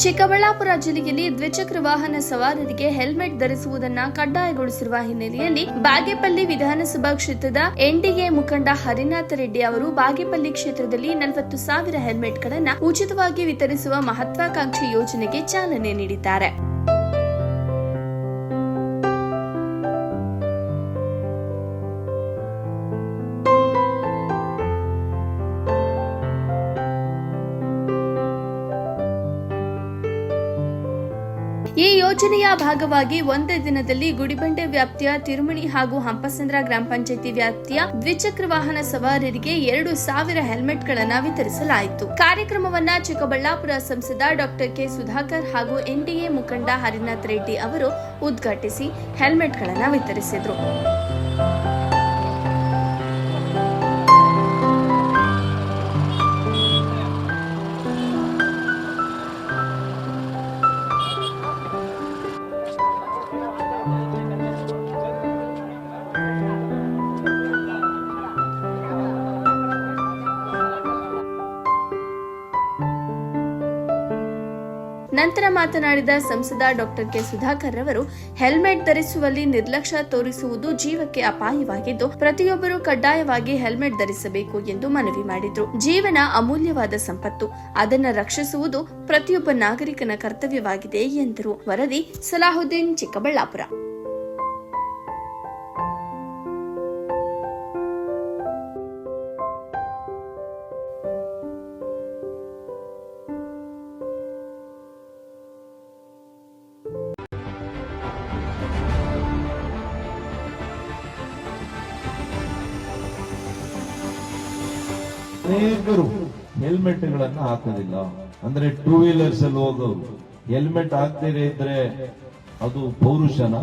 ಚಿಕ್ಕಬಳ್ಳಾಪುರ ಜಿಲ್ಲೆಯಲ್ಲಿ ದ್ವಿಚಕ್ರ ವಾಹನ ಸವಾರರಿಗೆ ಹೆಲ್ಮೆಟ್ ಧರಿಸುವುದನ್ನು ಕಡ್ಡಾಯಗೊಳಿಸಿರುವ ಹಿನ್ನೆಲೆಯಲ್ಲಿ ಬಾಗೇಪಲ್ಲಿ ವಿಧಾನಸಭಾ ಕ್ಷೇತ್ರದ ಎನ್ಡಿಎ ಮುಖಂಡ ಹರಿನಾಥ ರೆಡ್ಡಿ ಅವರು ಬಾಗೇಪಲ್ಲಿ ಕ್ಷೇತ್ರದಲ್ಲಿ 40,000 ಹೆಲ್ಮೆಟ್ಗಳನ್ನು ಉಚಿತವಾಗಿ ವಿತರಿಸುವ ಮಹತ್ವಾಕಾಂಕ್ಷಿ ಯೋಜನೆಗೆ ಚಾಲನೆ ನೀಡಿದ್ದಾರೆ. ಈ ಯೋಜನೆಯ ಭಾಗವಾಗಿ ಒಂದೇ ದಿನದಲ್ಲಿ ಗುಡಿಬಂಡೆ ವ್ಯಾಪ್ತಿಯ ತಿರುಮಣಿ ಹಾಗೂ ಹಂಪಸಂದ್ರ ಗ್ರಾಮ ಪಂಚಾಯಿತಿ ವ್ಯಾಪ್ತಿಯ ದ್ವಿಚಕ್ರ ವಾಹನ ಸವಾರರಿಗೆ 2,000 ಹೆಲ್ಮೆಟ್ಗಳನ್ನು ವಿತರಿಸಲಾಯಿತು. ಕಾರ್ಯಕ್ರಮವನ್ನ ಚಿಕ್ಕಬಳ್ಳಾಪುರ ಸಂಸದ ಡಾಕ್ಟರ್ ಕೆ ಸುಧಾಕರ್ ಹಾಗೂ ಎನ್ಡಿಎ ಮುಖಂಡ ಹರಿನಾಥ ರೆಡ್ಡಿ ಅವರು ಉದ್ಘಾಟಿಸಿ ಹೆಲ್ಮೆಟ್ಗಳನ್ನು ವಿತರಿಸಿದರು. ನಂತರ ಮಾತನಾಡಿದ ಸಂಸದ ಡಾಕ್ಟರ್ ಕೆ ಸುಧಾಕರ್ ಅವರು ಹೆಲ್ಮೆಟ್ ಧರಿಸುವಲ್ಲಿ ನಿರ್ಲಕ್ಷ್ಯ ತೋರಿಸುವುದು ಜೀವಕ್ಕೆ ಅಪಾಯವಾಗಿದ್ದು ಪ್ರತಿಯೊಬ್ಬರೂ ಕಡ್ಡಾಯವಾಗಿ ಹೆಲ್ಮೆಟ್ ಧರಿಸಬೇಕು ಎಂದು ಮನವಿ ಮಾಡಿದರು. ಜೀವನ ಅಮೂಲ್ಯವಾದ ಸಂಪತ್ತು, ಅದನ್ನು ರಕ್ಷಿಸುವುದು ಪ್ರತಿಯೊಬ್ಬ ನಾಗರಿಕನ ಕರ್ತವ್ಯವಾಗಿದೆ ಎಂದರು. ವರದಿ ಸಲಾಹುದ್ದೀನ್, ಚಿಕ್ಕಬಳ್ಳಾಪುರ. ಅನೇಕರು ಹೆಲ್ಮೆಟ್ ಗಳನ್ನ ಹಾಕೋದಿಲ್ಲ. ಅಂದ್ರೆ 2 ವೀಲರ್ಸ್ ಅಲ್ಲಿ ಹೋಗೋರು ಹೆಲ್ಮೆಟ್ ಹಾಕ್ತಿರೇ ಇದ್ರೆ ಅದು ಪೌರುಷನ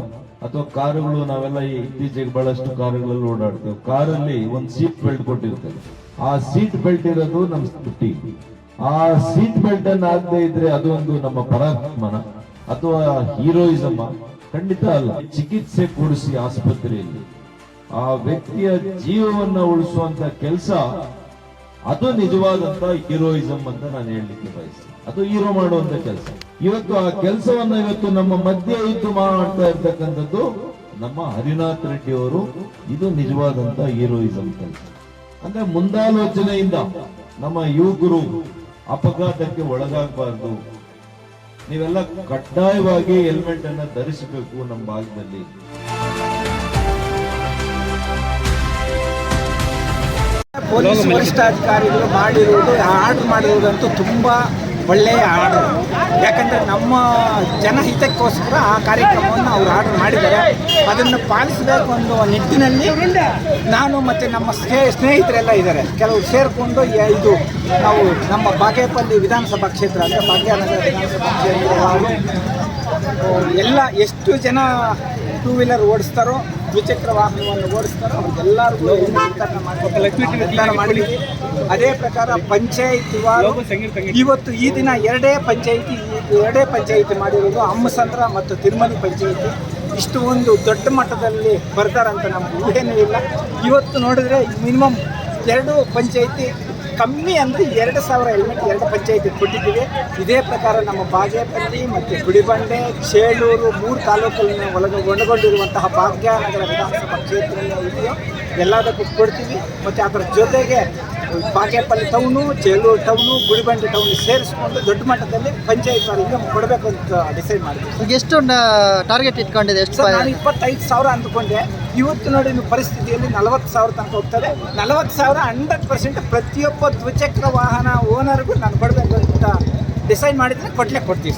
ಅಥವಾ ಕಾರುಗಳು ನಾವೆಲ್ಲ ಇತ್ತೀಚೆಗೆ ಬಹಳಷ್ಟು ಕಾರುಗಳಲ್ಲಿ ಓಡಾಡ್ತೇವೆ. ಕಾರಲ್ಲಿ ಒಂದು ಸೀಟ್ ಬೆಲ್ಟ್ ಕೊಟ್ಟಿರ್ತೇವೆ. ಆ ಸೀಟ್ ಬೆಲ್ಟ್ ಇರೋದು ನಮ್ಮ ಸ್ಕೂಟಿ. ಆ ಸೀಟ್ ಬೆಲ್ಟ್ ಅನ್ನು ಹಾಕದೇ ಇದ್ರೆ ಅದೊಂದು ನಮ್ಮ ಪರಾಕ್ರಮನ ಅಥವಾ ಹೀರೋಯಿಸಮ್? ಖಂಡಿತ ಅಲ್ಲ. ಚಿಕಿತ್ಸೆ ಕೊಡಿಸಿ ಆಸ್ಪತ್ರೆಯಲ್ಲಿ ಆ ವ್ಯಕ್ತಿಯ ಜೀವವನ್ನ ಉಳಿಸುವಂತ ಕೆಲಸ, ಅದು ನಿಜವಾದಂತ ಹೀರೋಯಿಸಮ್ ಅಂತ ನಾನು ಹೇಳಲಿಕ್ಕೆ ಬಯಸ್ತೀನಿ. ಅದು ಹೀರೋ ಮಾಡುವಂತ ಕೆಲಸ. ಇವತ್ತು ಆ ಕೆಲಸವನ್ನ ನಮ್ಮ ಮಧ್ಯೆ ಇದ್ದು ಮಾಡ್ತಾ ಇರ್ತಕ್ಕಂಥದ್ದು ನಮ್ಮ ಹರಿನಾಥ ರೆಡ್ಡಿ ಅವರು. ಇದು ನಿಜವಾದಂತ ಹೀರೋಯಿಸಮ್ ಕೆಲಸ. ಅಂದ್ರೆ ಮುಂದಾಲೋಚನೆಯಿಂದ ನಮ್ಮ ಯುವಕರು ಅಪಘಾತಕ್ಕೆ ಒಳಗಾಗಬಾರ್ದು. ನೀವೆಲ್ಲ ಕಡ್ಡಾಯವಾಗಿ ಹೆಲ್ಮೆಟ್ ಅನ್ನ ಧರಿಸಬೇಕು ನಮ್ಮ ಭಾಗದಲ್ಲಿ. ಪೊಲೀಸ್ ವರಿಷ್ಠಾಧಿಕಾರಿಗಳು ಆರ್ಡರ್ ಮಾಡಿರುವುದಂತೂ ತುಂಬ ಒಳ್ಳೆಯ ಆರ್ಡರ್. ಯಾಕಂದರೆ ನಮ್ಮ ಜನಹಿತಕ್ಕೋಸ್ಕರ ಆ ಕಾರ್ಯಕ್ರಮವನ್ನು ಅವರು ಆರ್ಡರ್ ಮಾಡಿದ್ದಾರೆ. ಅದನ್ನು ಪಾಲಿಸಬೇಕು ಅನ್ನುವ ನಿಟ್ಟಿನಲ್ಲಿ ನಾನು ಮತ್ತು ನಮ್ಮ ಸ್ನೇಹಿತರೆಲ್ಲ ಇದ್ದಾರೆ, ಕೆಲವರು ಸೇರಿಕೊಂಡು ಇದು ನಾವು ನಮ್ಮ ಬಾಗೇಪಲ್ಲಿ ವಿಧಾನಸಭಾ ಕ್ಷೇತ್ರ ಅಂದರೆ ಭಾಗ್ಯನಗರ ವಿಧಾನಸಭಾ ಕ್ಷೇತ್ರ ಎಲ್ಲ ಎಷ್ಟು ಜನ 2 ವೀಲರ್ ಓಡಿಸ್ತಾರೋ, ದ್ವಿಚಕ್ರ ವಾಹನವನ್ನು ಓಡಿಸ್ತಾರೋ ಅವ್ರಿಗೆಲ್ಲರಿಗೂ ನಿರ್ಧಾರ ಮಾಡಿದ್ದೀವಿ. ಅದೇ ಪ್ರಕಾರ ಪಂಚಾಯಿತಿ ಇವತ್ತು ಈ ದಿನ ಎರಡೇ ಪಂಚಾಯಿತಿ ಮಾಡಿರೋದು, ಹಂಪಸಂದ್ರ ಮತ್ತು ತಿರುಮಲಿ ಪಂಚಾಯಿತಿ. ಇಷ್ಟು ಒಂದು ದೊಡ್ಡ ಮಟ್ಟದಲ್ಲಿ ಬರ್ತಾರಂತ ನಮ್ಗೆ ಊಹೆನೂ ಇಲ್ಲ. ಇವತ್ತು ನೋಡಿದ್ರೆ ಮಿನಿಮಮ್ 2 ಪಂಚಾಯಿತಿ ಕಮ್ಮಿ ಅಂದರೆ 2,000 ಹೆಲ್ಮೆಟ್ 2 ಪಂಚಾಯಿತಿ ಕೊಟ್ಟಿದ್ದೀವಿ. ಇದೇ ಪ್ರಕಾರ ನಮ್ಮ ಬಾಗೇಪಲ್ಲಿ ಮತ್ತು ಗುಡಿಬಂಡೆ, ಚೇಳೂರು 3 ತಾಲೂಕನ್ನು ಒಳಗೊಂಡಿರುವಂತಹ ಭಾಗ್ಯನಗರ ವಿಧಾನಸಭಾ ಕ್ಷೇತ್ರ ಇದೆಯೋ ಎಲ್ಲದಕ್ಕೂ ಕೊಡ್ತೀವಿ. ಮತ್ತು ಅದರ ಜೊತೆಗೆ Bagepalli town, Chelur town, Gudibande town ಸೇರಿಸ್ಕೊಂಡು ದೊಡ್ಡ ಮಟ್ಟದಲ್ಲಿ ಪಂಚಾಯತ್ ಅವರಿಗೆ ಕೊಡಬೇಕು ಅಂತ ಡಿಸೈಡ್ ಮಾಡಿದ್ವಿ. ಎಷ್ಟು ಟಾರ್ಗೆಟ್ ಇಟ್ಕೊಂಡಿದೆ? ನಾನು 25,000 ಅಂದ್ಕೊಂಡೆ. ಇವತ್ತು ನೋಡಿ ಪರಿಸ್ಥಿತಿಯಲ್ಲಿ 40,000 ತನಕ ಹೋಗ್ತದೆ. 40,000 100% ಪ್ರತಿಯೊಬ್ಬ ದ್ವಿಚಕ್ರ ವಾಹನ ಓನರ್ಗೂ ನಾನು ಕೊಡಬೇಕು ಅಂತ ಡಿಸೈಡ್ ಮಾಡಿದ್ರೆ ಕೊಡ್ತೀವಿ.